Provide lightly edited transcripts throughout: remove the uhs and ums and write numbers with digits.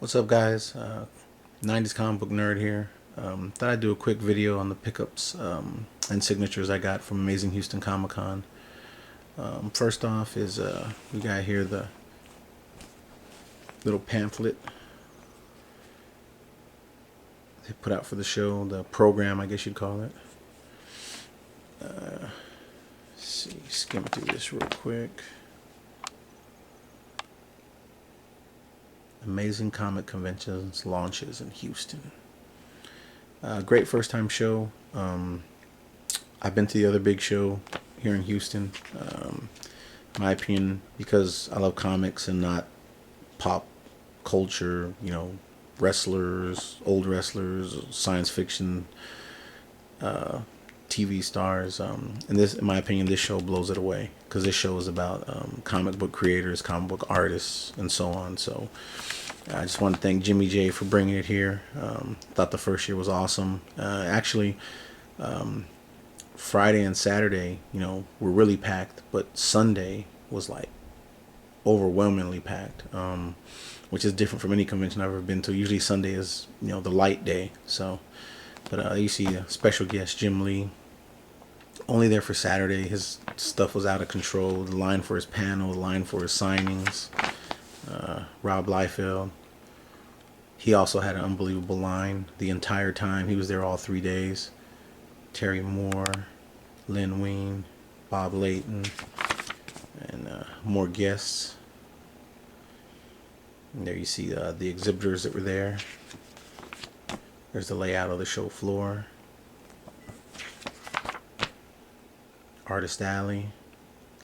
What's up, guys? 90s comic book nerd here. Thought I'd do a quick video on the pickups and signatures I got from Amazing Houston Comic Con. First off is we got here the little pamphlet they put out for the show, the program, I guess you'd call it. Let's see, skim through this real quick. Amazing Comic Conventions launches in Houston. Great first time show. I've been to the other big show here in Houston. In my opinion, because I love comics and not pop culture, wrestlers, old wrestlers, science fiction, TV stars. And this, in my opinion, this show blows it away because this show is about comic book creators, comic book artists, and so on. So I just want to thank Jimmy J for bringing it here. Thought the first year was awesome. Actually, Friday and Saturday, were really packed, but Sunday was like overwhelmingly packed, which is different from any convention I've ever been to. Usually Sunday is, the light day. So, but you see a special guest, Jim Lee, only there for Saturday. His stuff was out of control. The line for his panel, the line for his signings. Rob Liefeld. He also had an unbelievable line the entire time. He was there all 3 days. Terry Moore, Lynn Wein, Bob Layton, and more guests. And there you see the exhibitors that were there. There's the layout of the show floor. Artist Alley.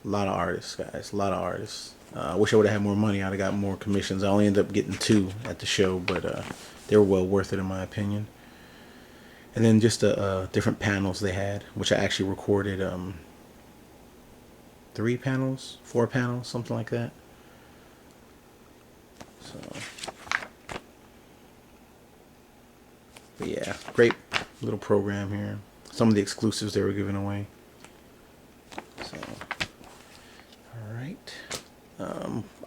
A lot of artists, guys. A lot of artists. I wish I would have had more money. I'd have got more commissions. I only ended up getting 2 at the show, but they were well worth it in my opinion. And then just the different panels they had, which I actually recorded 3 panels, 4 panels, something like that. So, but yeah, great little program here. Some of the exclusives they were giving away. So, all right.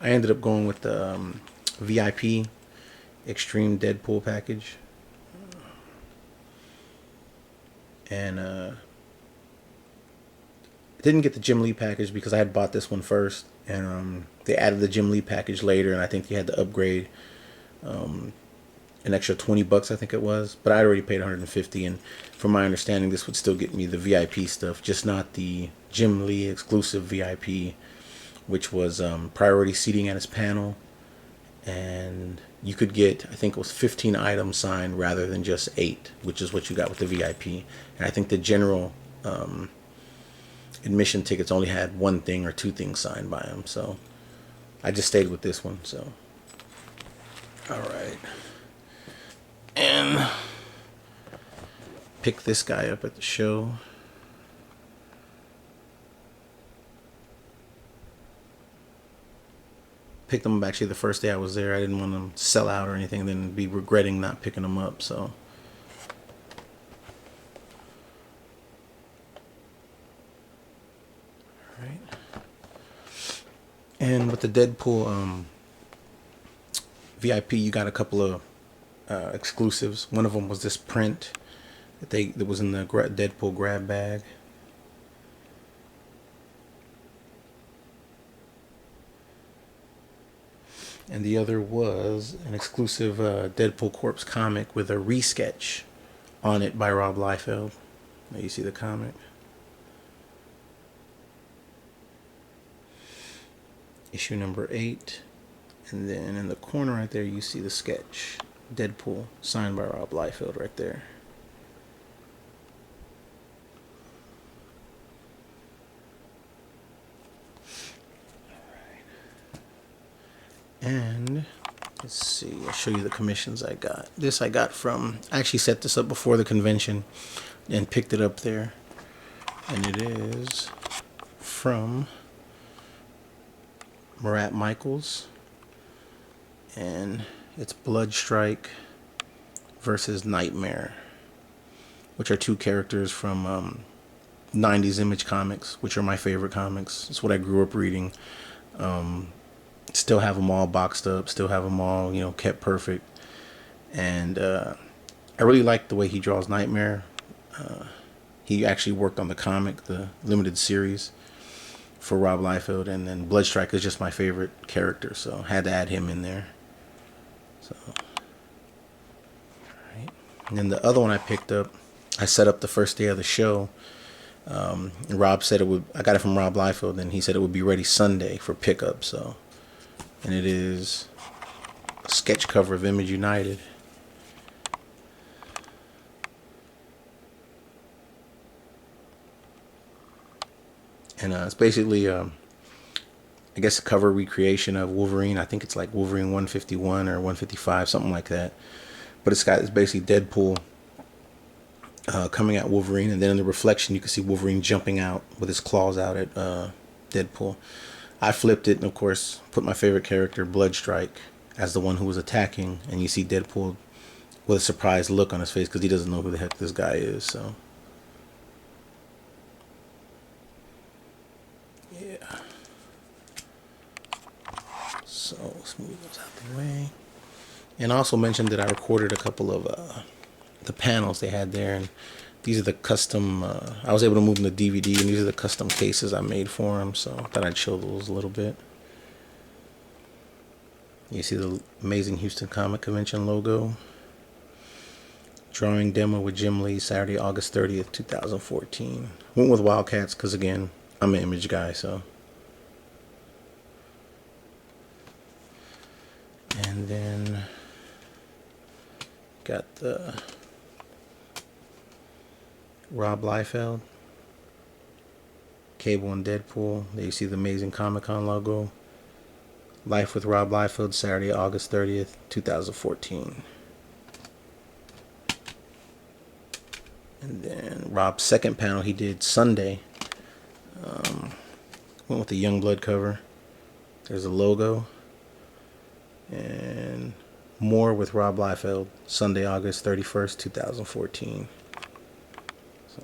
I ended up going with the VIP Extreme Deadpool package. And didn't get the Jim Lee package because I had bought this one first, and they added the Jim Lee package later, and I think you had to upgrade an extra $20, I think it was, but I already paid 150, and from my understanding, this would still get me the VIP stuff, just not the Jim Lee exclusive VIP, which was priority seating at his panel, and you could get, I think it was 15 items signed rather than just 8, which is what you got with the VIP. And I think the general admission tickets only had 1 thing or 2 things signed by him. So I just stayed with this one. So, all right. And pick this guy up at the show. Picked them up actually the first day I was there. I didn't want them to sell out or anything, then be regretting not picking them up. So, all right. And with the Deadpool VIP, you got a couple of exclusives. One of them was this print that was in the Deadpool grab bag. And the other was an exclusive Deadpool Corpse comic with a resketch on it by Rob Liefeld. Now you see the comic. Issue number 8. And then in the corner right there, you see the sketch. Deadpool, signed by Rob Liefeld right there. And let's see, I'll show you the commissions I got. This I got from, I actually set this up before the convention and picked it up there. And it is from Marat Michaels. And it's Bloodstrike versus Nightmare, which are 2 characters from 90s Image comics, which are my favorite comics. It's what I grew up reading. Still have them all boxed up. Still have them all, kept perfect. And I really like the way he draws Nightmare. He actually worked on the comic, the limited series for Rob Liefeld, and then Bloodstrike is just my favorite character, so had to add him in there. So, right. And then the other one I picked up, I set up the first day of the show. And Rob said it would. I got it from Rob Liefeld, and he said it would be ready Sunday for pickup. So, and it is a sketch cover of Image United. And it's basically, I guess, a cover recreation of Wolverine. I think it's like Wolverine 151 or 155, something like that. But it's basically Deadpool coming at Wolverine, and then in the reflection you can see Wolverine jumping out with his claws out at Deadpool. I flipped it and of course put my favorite character, Bloodstrike, as the one who was attacking, and you see Deadpool with a surprised look on his face because he doesn't know who the heck this guy is. So yeah. So let's move those out the way. And I also mentioned that I recorded a couple of the panels they had there, and these are the custom. I was able to move them to DVD, and these are the custom cases I made for them. So I thought I'd show those a little bit. You see the Amazing Houston Comic Convention logo. Drawing demo with Jim Lee, Saturday, August 30th, 2014. Went with Wildcats because, again, I'm an Image guy, so. And then got the Rob Liefeld, Cable and Deadpool. There you see the Amazing Comic Con logo. Life with Rob Liefeld, Saturday, August 30th, 2014. And then Rob's second panel he did Sunday. Went with the Youngblood cover. There's a logo. And more with Rob Liefeld, Sunday, August 31st, 2014. So,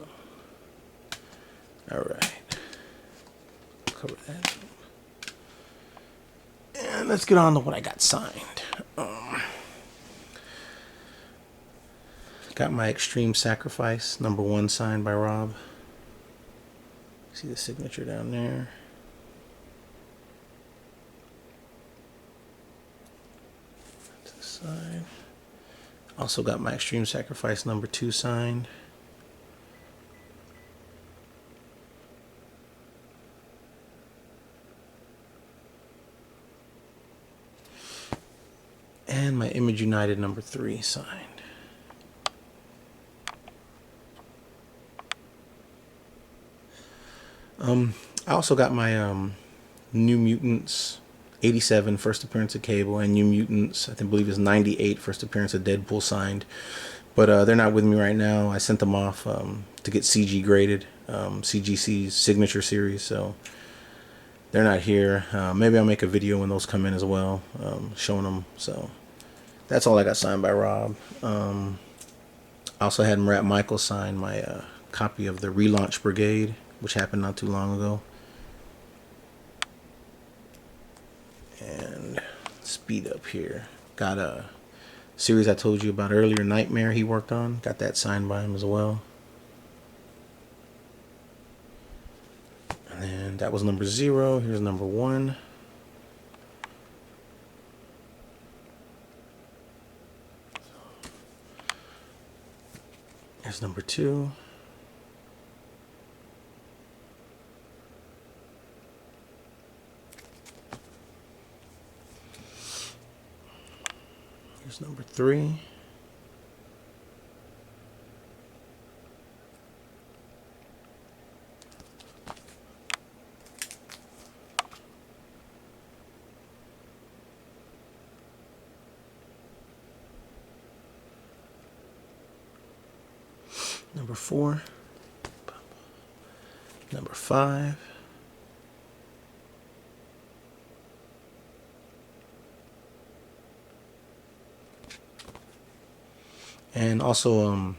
alright. Cover that. And let's get on to what I got signed. Got my Extreme Sacrifice #1 signed by Rob. See the signature down there. To the side. Also got my Extreme Sacrifice #2 signed. And my Image United #3 signed. I also got my New Mutants 87 first appearance of Cable, and New Mutants, I believe is 98 first appearance of Deadpool signed. But they're not with me right now. I sent them off to get CG graded, CGC's signature series, so they're not here. Maybe I'll make a video when those come in as well, showing them. So that's all I got signed by Rob. I also had Marat Michael sign my copy of the Relaunch Brigade, which happened not too long ago. And speed up here. Got a series I told you about earlier, Nightmare, he worked on. Got that signed by him as well. And then that was #0. Here's #1. Here's #2. Here's #3. #4. #5. And also,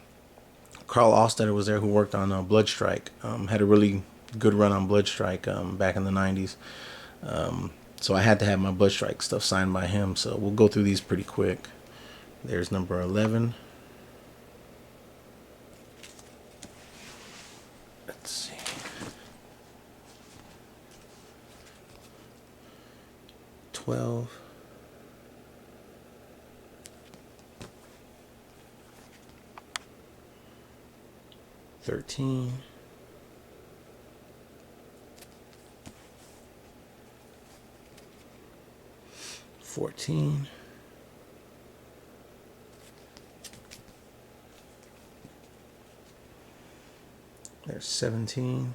Carl Ostetter was there, who worked on Bloodstrike. Had a really good run on Bloodstrike back in the 90s. So I had to have my Blood Strike stuff signed by him. So we'll go through these pretty quick. There's number 11. Let's see. 12. 13. 14. 17.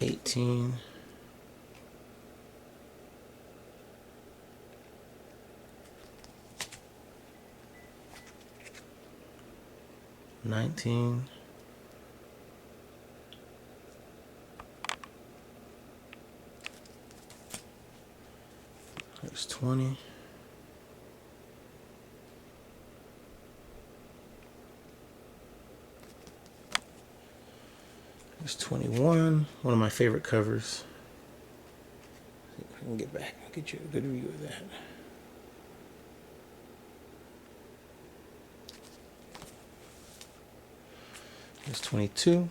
18. 19. 20. 21. One of my favorite covers. See if I can get back. I'll get you a good view of that. There's 22.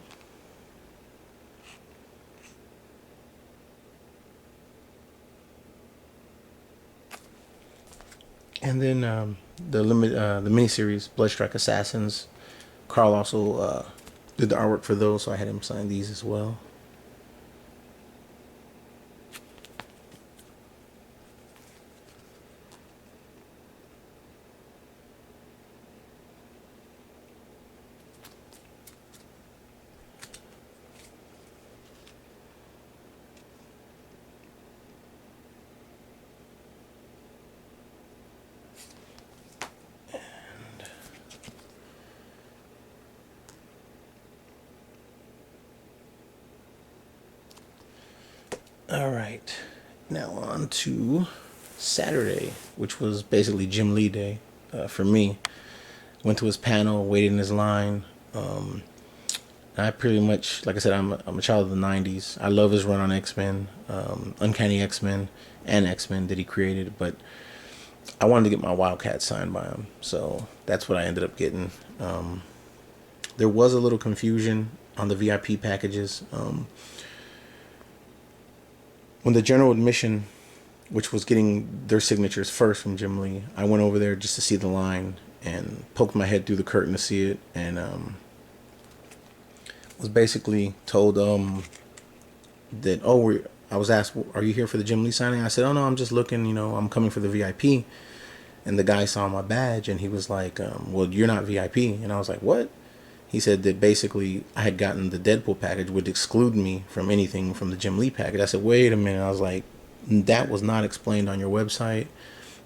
And then the miniseries Bloodstrike Assassins. Carl also did the artwork for those, so I had him sign these as well. All right, now on to Saturday, which was basically Jim Lee Day for me. Went to his panel, waited in his line. I pretty much, like I said, I'm a child of the '90s. I love his run on X-Men, Uncanny X-Men, and X-Men that he created. But I wanted to get my Wildcat signed by him, so that's what I ended up getting. There was a little confusion on the VIP packages. When the general admission, which was getting their signatures first from Jim Lee, I went over there just to see the line and poked my head through the curtain to see it, and was basically told that I was asked, "Are you here for the Jim Lee signing?" I said, "Oh no, I'm just looking. I'm coming for the VIP." And the guy saw my badge and he was like, "Well, you're not VIP." And I was like, "What?" He said that basically I had gotten the Deadpool package would exclude me from anything from the Jim Lee package. I said, "Wait a minute." I was like, "That was not explained on your website.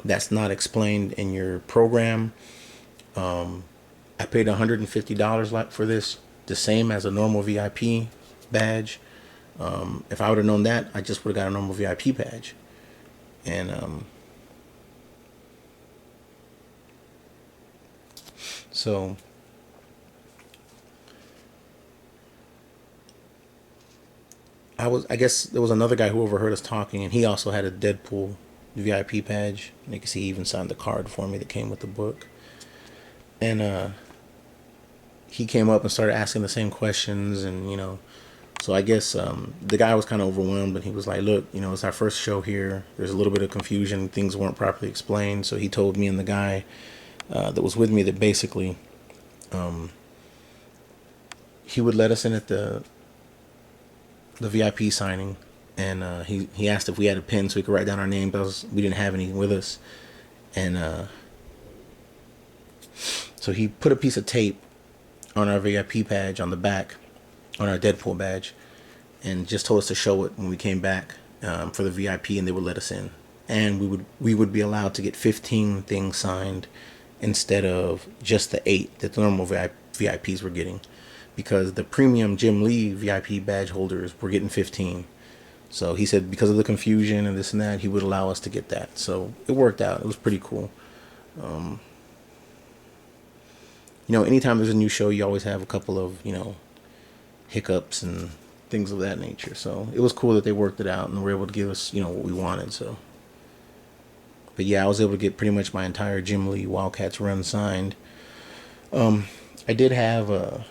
That's not explained in your program. I paid $150 for this, the same as a normal VIP badge. If I would have known that, I just would have got a normal VIP badge." And so I guess there was another guy who overheard us talking, and he also had a Deadpool VIP badge. And you can see he even signed the card for me that came with the book. And he came up and started asking the same questions, and so I guess the guy was kind of overwhelmed, but he was like, "Look, it's our first show here. There's a little bit of confusion. Things weren't properly explained." So he told me and the guy that was with me that basically he would let us in at the VIP signing, and he asked if we had a pen so we could write down our name, because we didn't have any with us. And so he put a piece of tape on our VIP badge on the back, on our Deadpool badge, and just told us to show it when we came back for the VIP, and they would let us in. And we would be allowed to get 15 things signed instead of just the 8 that the normal VIPs were getting, because the premium Jim Lee VIP badge holders were getting 15. So he said because of the confusion and this and that, he would allow us to get that. So it worked out. It was pretty cool. Anytime there's a new show, you always have a couple of, hiccups and things of that nature. So it was cool that they worked it out and were able to give us, what we wanted. So, but yeah, I was able to get pretty much my entire Jim Lee Wildcats run signed. I did have a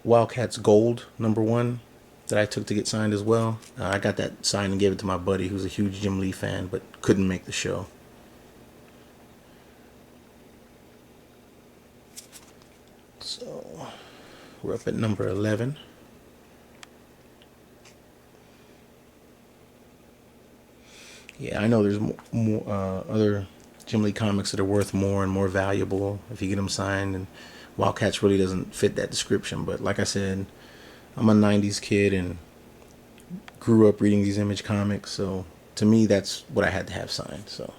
Wildcats Gold #1 that I took to get signed as well. I got that signed and gave it to my buddy who's a huge Jim Lee fan but couldn't make the show. So we're up at number 11. Yeah, I know there's more other Jim Lee comics that are worth more and more valuable if you get them signed, and Wildcats really doesn't fit that description. But like I said, I'm a 90s kid and grew up reading these Image comics, so to me that's what I had to have signed. So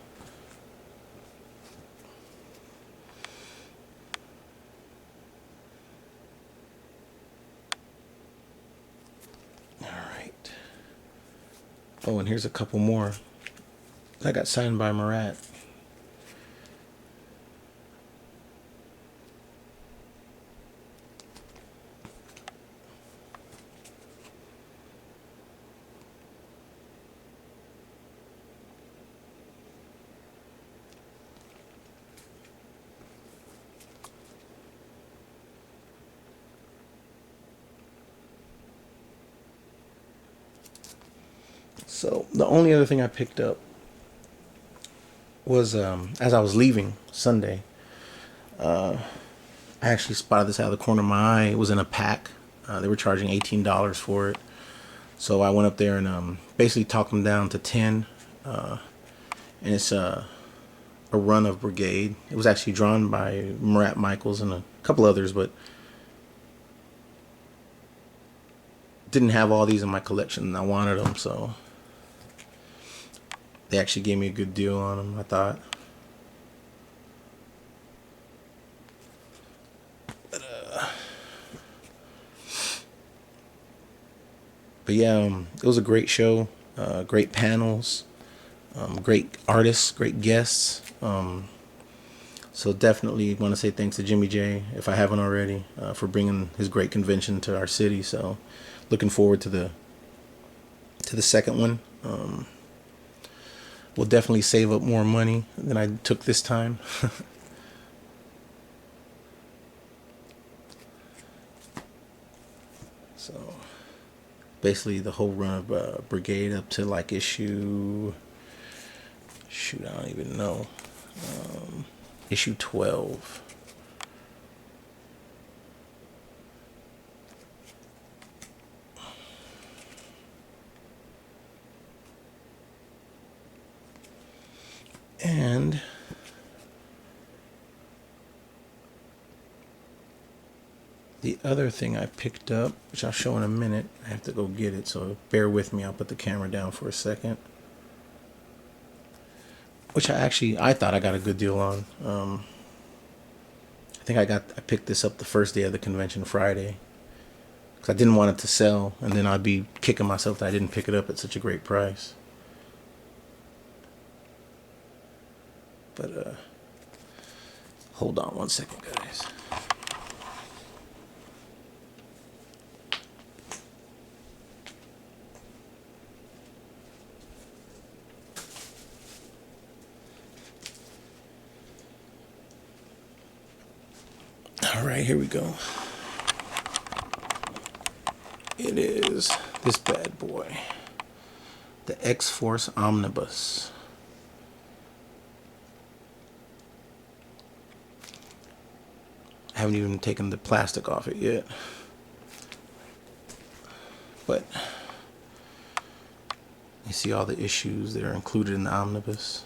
all right. Oh, and here's a couple more. I got signed by Murat. So the only other thing I picked up was as I was leaving Sunday, I actually spotted this out of the corner of my eye. It was in a pack. They were charging $18 for it. So I went up there and basically talked them down to 10. And it's a run of Brigade. It was actually drawn by Murat Michaels and a couple others, but didn't have all these in my collection and I wanted them, so they actually gave me a good deal on them, I thought. But yeah, it was a great show. Great panels, great artists, great guests. So definitely want to say thanks to Jimmy J, if I haven't already, for bringing his great convention to our city. So looking forward to the second one. We'll definitely save up more money than I took this time. So basically the whole run of Brigade up to like issue, shoot, I don't even know, issue 12. And the other thing I picked up, which I'll show in a minute, I have to go get it, so bear with me. I'll put the camera down for a second. Which I thought I got a good deal on. I think I picked this up the first day of the convention, Friday, because I didn't want it to sell, and then I'd be kicking myself that I didn't pick it up at such a great price. But hold on one second, guys. All right, here we go. It is this bad boy, the X-Force Omnibus. I haven't even taken the plastic off it yet, but you see all the issues that are included in the omnibus.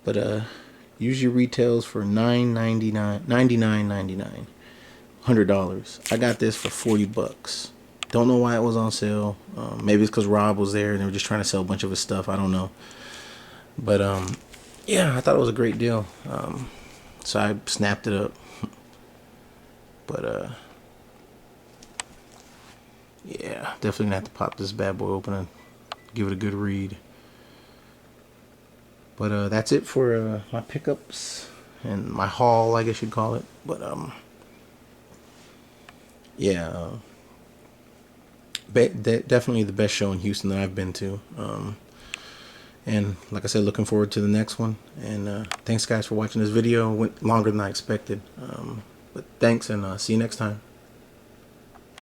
But usually retails for $99.99, $100. I got this for $40. Don't know why it was on sale. Maybe it's because Rob was there and they were just trying to sell a bunch of his stuff. I don't know. But yeah, I thought it was a great deal. So I snapped it up. But yeah, definitely gonna have to pop this bad boy open and give it a good read. But that's it for my pickups. and my haul, I guess you'd call it. But yeah, definitely the best show in Houston that I've been to. And like I said, looking forward to the next one. And thanks guys for watching this video. Went longer than I expected. But thanks, and see you next time.